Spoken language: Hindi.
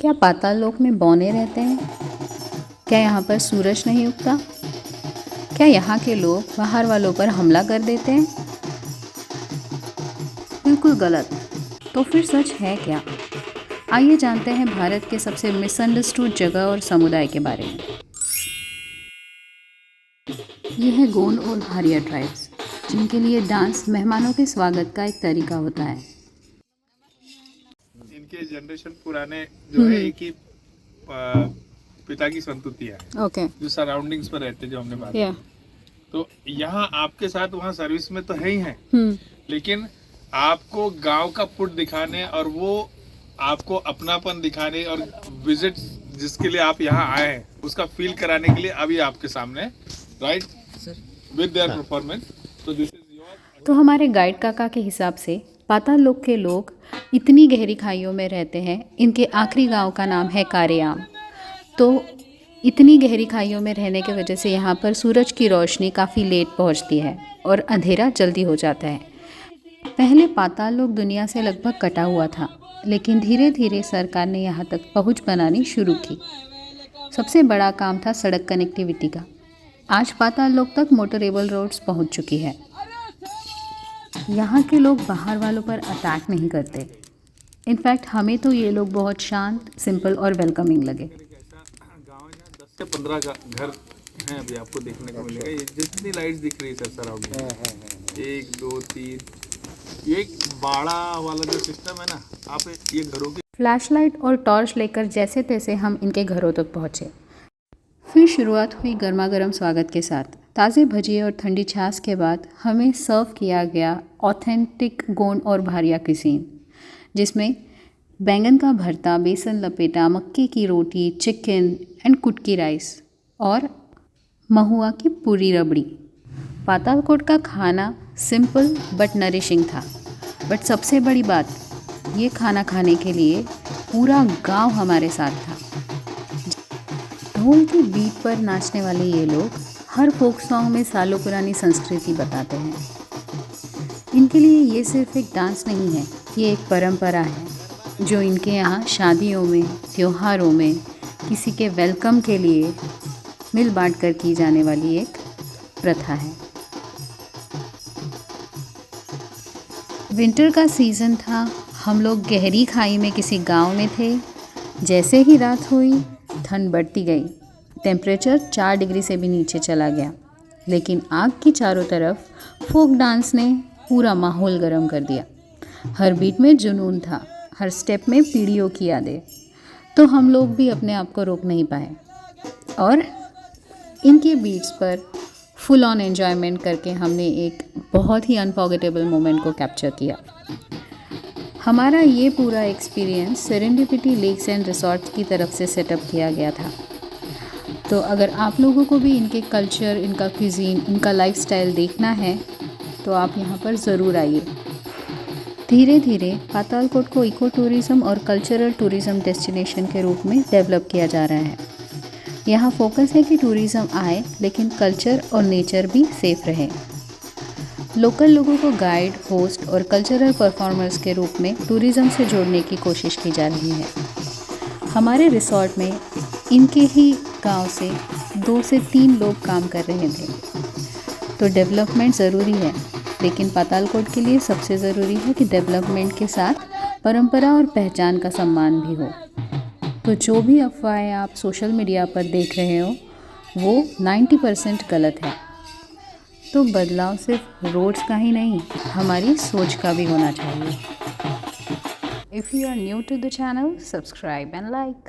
क्या पाताल लोक में बौने रहते हैं? क्या यहाँ पर सूरज नहीं उगता? क्या यहाँ के लोग बाहर वालों पर हमला कर देते हैं? बिल्कुल गलत। तो फिर सच है क्या? आइए जानते हैं भारत के सबसे मिसअंडरस्टूड जगह और समुदाय के बारे में। ये है गोंड और भारिया ट्राइब्स, जिनके लिए डांस मेहमानों के स्वागत का एक तरीका होता है। इनके जनरेशन पुराने जो है एक ही पिता की संततियां है। ओके। जो सराउंडिंग्स पर रहते जो हमने बात की। तो यहाँ आपके साथ वहाँ सर्विस में तो है ही है, लेकिन आपको गांव का फूड दिखाने और वो आपको अपनापन दिखाने और विजिट जिसके लिए आप यहाँ आए हैं उसका फील कराने के लिए अभी आपके सामने, राइट, विद देयर परफॉर्मेंस। तो दिस इज योर। तो हमारे गाइड काका के हिसाब से पाताल लोक के लोग इतनी गहरी खाइयों में रहते हैं। इनके आखिरी गांव का नाम है कारेआम। तो इतनी गहरी खाइयों में रहने की वजह से यहाँ पर सूरज की रोशनी काफ़ी लेट पहुँचती है और अंधेरा जल्दी हो जाता है। पहले पाताल लोक दुनिया से लगभग कटा हुआ था, लेकिन धीरे धीरे सरकार ने यहाँ तक पहुँच बनानी शुरू की। सबसे बड़ा काम था सड़क कनेक्टिविटी का। आज पाताल लोक तक मोटरेबल रोड्स पहुँच चुकी है। यहाँ के लोग बाहर वालों पर अटैक नहीं करते। इनफैक्ट हमें तो ये लोग बहुत शांत, सिंपल और वेलकमिंग लगे। गाँव में 10 से 15 घर हैं अभी आपको देखने को मिलेगा। ये जितनी लाइट्स दिख रही है सर सराउंडिंग, 1 2 3, ये एक बाड़ा वाला जो सिस्टम है ना, आप ये घरों की फ्लैशलाइट और टॉर्च लेकर जैसे तैसे हम इनके घरों तक पहुँचे। फिर शुरुआत हुई गर्मा गर्म स्वागत के साथ। ताज़े भजिए और ठंडी छाछ के बाद हमें सर्व किया गया ऑथेंटिक गोंड और भारिया क्विजीन, जिसमें बैंगन का भरता, बेसन लपेटा, मक्के की रोटी, चिकन एंड कुटकी राइस और महुआ की पूरी रबड़ी। पातालकोट का खाना सिंपल बट नरिशिंग था। बट सबसे बड़ी बात, ये खाना खाने के लिए पूरा गांव हमारे साथ था। ढोल की बीट पर नाचने वाले ये लोग हर फोक सॉन्ग में सालों पुरानी संस्कृति बताते हैं। इनके लिए ये सिर्फ एक डांस नहीं है, ये एक परंपरा है जो इनके यहाँ शादियों में, त्योहारों में, किसी के वेलकम के लिए मिल बांट कर की जाने वाली एक प्रथा है। विंटर का सीज़न था। हम लोग गहरी खाई में किसी गांव में थे। जैसे ही रात हुई, ठंड बढ़ती गई। टेम्परेचर 4 डिग्री से भी नीचे चला गया, लेकिन आग की चारों तरफ फोक डांस ने पूरा माहौल गर्म कर दिया। हर बीट में जुनून था, हर स्टेप में पीढ़ियों की यादें। तो हम लोग भी अपने आप को रोक नहीं पाए और इनके बीट्स पर फुल ऑन एन्जॉयमेंट करके हमने एक बहुत ही अनफॉरगेटेबल मोमेंट को कैप्चर किया। हमारा ये पूरा experience serendipity lakes and resorts की तरफ से सेटअप किया गया था। तो अगर आप लोगों को भी इनके कल्चर, इनका क्विजीन, इनका लाइफस्टाइल देखना है तो आप यहाँ पर ज़रूर आइए। धीरे धीरे पातालकोट को इको टूरिज़्म और कल्चरल टूरिज़्म डेस्टिनेशन के रूप में डेवलप किया जा रहा है। यहाँ फोकस है कि टूरिज़्म आए, लेकिन कल्चर और नेचर भी सेफ रहे। लोकल लोगों को गाइड, होस्ट और कल्चरल परफॉर्मर्स के रूप में टूरिज़्म से जोड़ने की कोशिश की जा रही है। हमारे रिसॉर्ट में इनके ही गांव से 2 से 3 लोग काम कर रहे थे। तो डेवलपमेंट ज़रूरी है, लेकिन पातालकोट के लिए सबसे ज़रूरी है कि डेवलपमेंट के साथ परंपरा और पहचान का सम्मान भी हो। तो जो भी अफवाहें आप सोशल मीडिया पर देख रहे हो वो 90% गलत है। तो बदलाव सिर्फ रोड्स का ही नहीं, हमारी सोच का भी होना चाहिए। If you are new to the channel, subscribe and like.